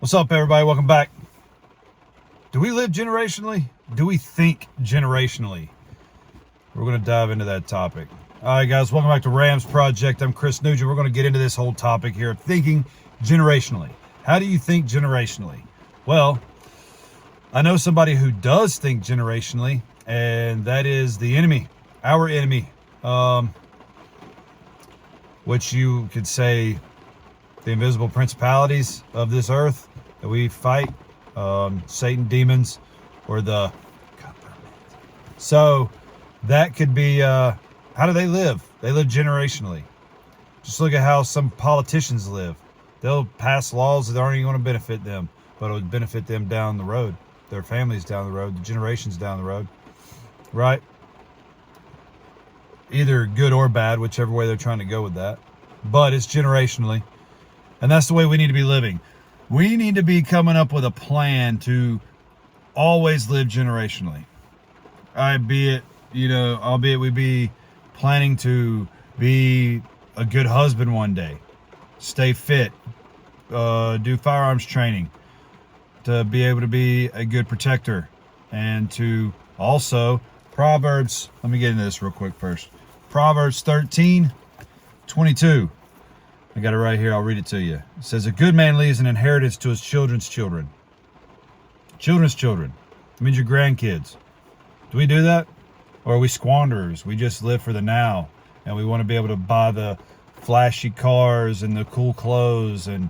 What's up, everybody? Welcome back. Do we live generationally? Do we think generationally? We're going to dive into that topic. All right, guys, welcome back to Rams Project. I'm Chris Nugent. We're going to get into this whole topic here of thinking generationally. How do you think generationally? Well, I know somebody who does think generationally, and that is the enemy, our enemy, which you could say the invisible principalities of this earth that we fight, Satan, demons, or the government. So that could be, how do they live? They live generationally. Just look at how some politicians live. They'll pass laws that aren't even going to benefit them, but it would benefit them down the road, their families down the road, the generations down the road, right? Either good or bad, whichever way they're trying to go with that. But it's generationally. And that's the way we need to be living. We need to be coming up with a plan to always live generationally. Albeit we be planning to be a good husband one day, stay fit, do firearms training, to be able to be a good protector, and to also Proverbs, let me get into this real quick first. Proverbs 13:22. I got it right here. I'll read it to you. It says, a good man leaves an inheritance to his children's children. Children's children. That means your grandkids. Do we do that? Or are we squanderers? We just live for the now, and we want to be able to buy the flashy cars and the cool clothes and,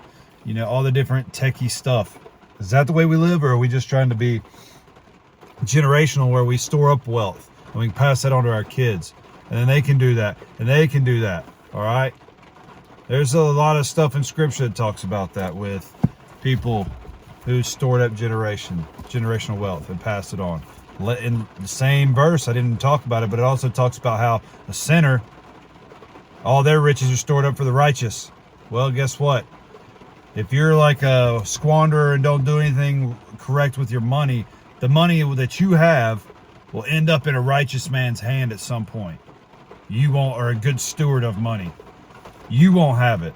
all the different techie stuff. Is that the way we live, or are we just trying to be generational where we store up wealth and we can pass that on to our kids? And then they can do that, and they can do that. All right? There's a lot of stuff in Scripture that talks about that with people who stored up generational wealth and passed it on. In the same verse, I didn't talk about it, but it also talks about how a sinner, all their riches are stored up for the righteous. Well, guess what? If you're like a squanderer and don't do anything correct with your money, the money that you have will end up in a righteous man's hand at some point. You won't, or a good steward of money. You won't have it,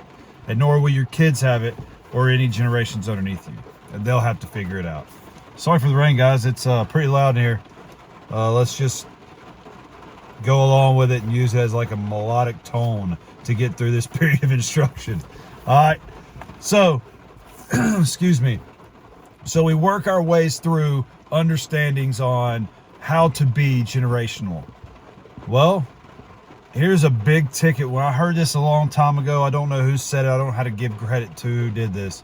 and nor will your kids have it, or any generations underneath you. And they'll have to figure it out. Sorry for the rain, guys. It's pretty loud in here. Let's just go along with it and use it as like a melodic tone to get through this period of instruction. All right. So, excuse me. So we work our ways through understandings on how to be generational. Well, here's a big ticket. When I heard this a long time ago, I don't know who said it. I don't know how to give credit to who did this.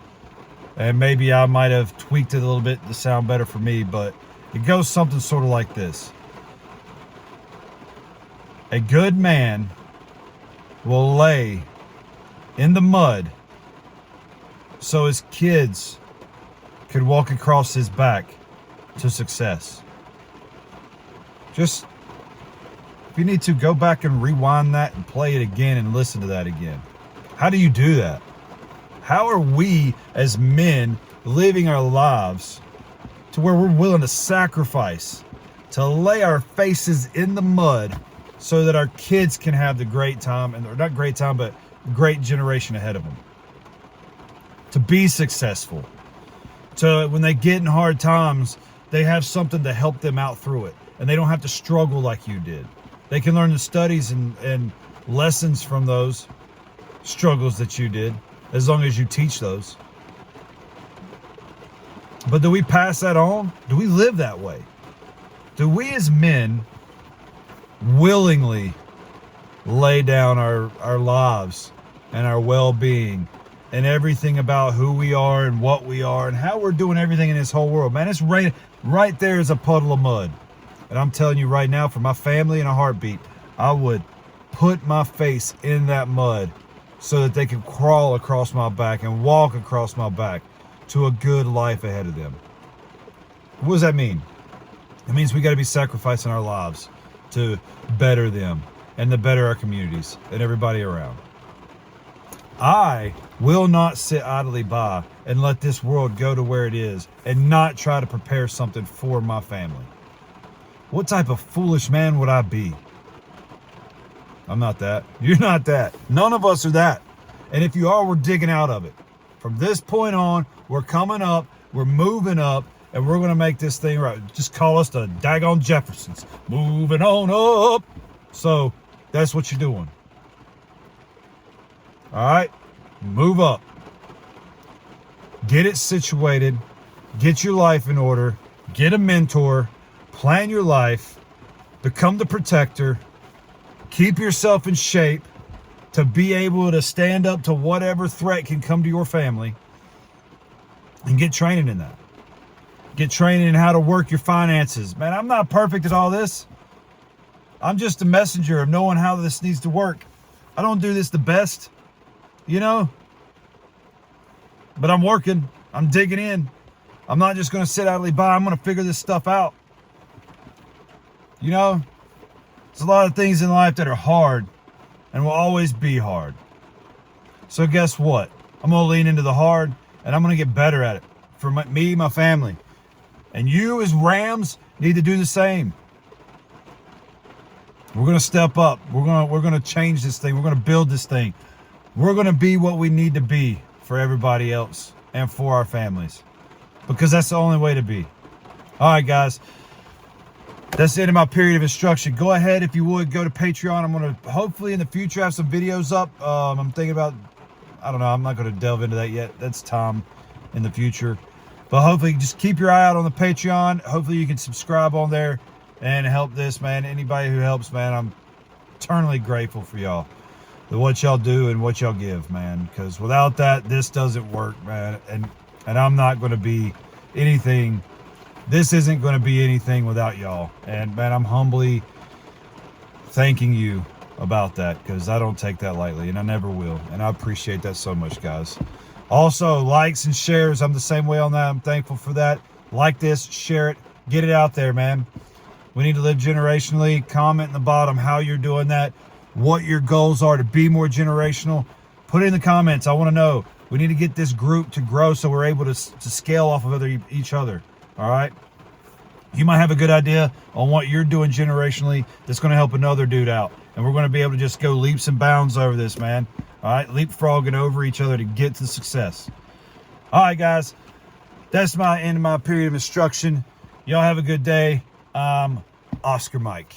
And maybe I might have tweaked it a little bit to sound better for me, but it goes something sort of like this. A good man will lay in the mud so his kids could walk across his back to success. Just, if you need to, go back and rewind that and play it again and listen to that again. How do you do that? How are we as men living our lives to where we're willing to sacrifice, to lay our faces in the mud so that our kids can have the great time, and or not great time, but great generation ahead of them? To be successful. To, when they get in hard times, they have something to help them out through it. And they don't have to struggle like you did. They can learn the studies and lessons from those struggles that you did, as long as you teach those. But do we pass that on? Do we live that way? Do we as men willingly lay down our lives and our well-being and everything about who we are and what we are and how we're doing everything in this whole world? Man, it's raining. Right there is a puddle of mud. And I'm telling you right now, for my family in a heartbeat, I would put my face in that mud so that they could crawl across my back and walk across my back to a good life ahead of them. What does that mean? It means we got to be sacrificing our lives to better them and to better our communities and everybody around. I will not sit idly by and let this world go to where it is and not try to prepare something for my family. What type of foolish man would I be? I'm not that. You're not that. None of us are that. And if you are, we're digging out of it. From this point on, we're coming up, we're moving up, and we're going to make this thing right. Just call us the daggone Jeffersons. Moving on up. So that's what you're doing. All right? Move up. Get it situated. Get your life in order. Get a mentor. Plan your life. Become the protector. Keep yourself in shape to be able to stand up to whatever threat can come to your family. And get training in that. Get training in how to work your finances. Man, I'm not perfect at all this. I'm just a messenger of knowing how this needs to work. I don't do this the best, you know? But I'm working. I'm digging in. I'm not just going to sit idly by. I'm going to figure this stuff out. You know? There's a lot of things in life that are hard and will always be hard. So guess what? I'm going to lean into the hard and I'm going to get better at it for me, my family. And you as Rams need to do the same. We're going to step up. We're going to change this thing. We're going to build this thing. We're going to be what we need to be for everybody else and for our families. Because that's the only way to be. All right, guys. That's the end of my period of instruction. Go ahead, if you would, go to Patreon. I'm going to hopefully in the future have some videos up. I'm thinking about, I don't know, I'm not going to delve into that yet. That's time in the future. But hopefully just keep your eye out on the Patreon. Hopefully you can subscribe on there and help this, man. Anybody who helps, man, I'm eternally grateful for y'all. What y'all do and what y'all give, man. Because without that, this doesn't work, man. And I'm not going to be anything. This isn't going to be anything without y'all. And, man, I'm humbly thanking you about that because I don't take that lightly and I never will. And I appreciate that so much, guys. Also, likes and shares. I'm the same way on that. I'm thankful for that. Like this, share it, get it out there, man. We need to live generationally. Comment in the bottom how you're doing that, what your goals are to be more generational. Put it in the comments. I want to know. We need to get this group to grow so we're able to scale off of each other. All right? You might have a good idea on what you're doing generationally that's going to help another dude out. And we're going to be able to just go leaps and bounds over this, man. All right, leapfrogging over each other to get to success. All right, guys, that's my end of my period of instruction. Y'all have a good day. Oscar Mike.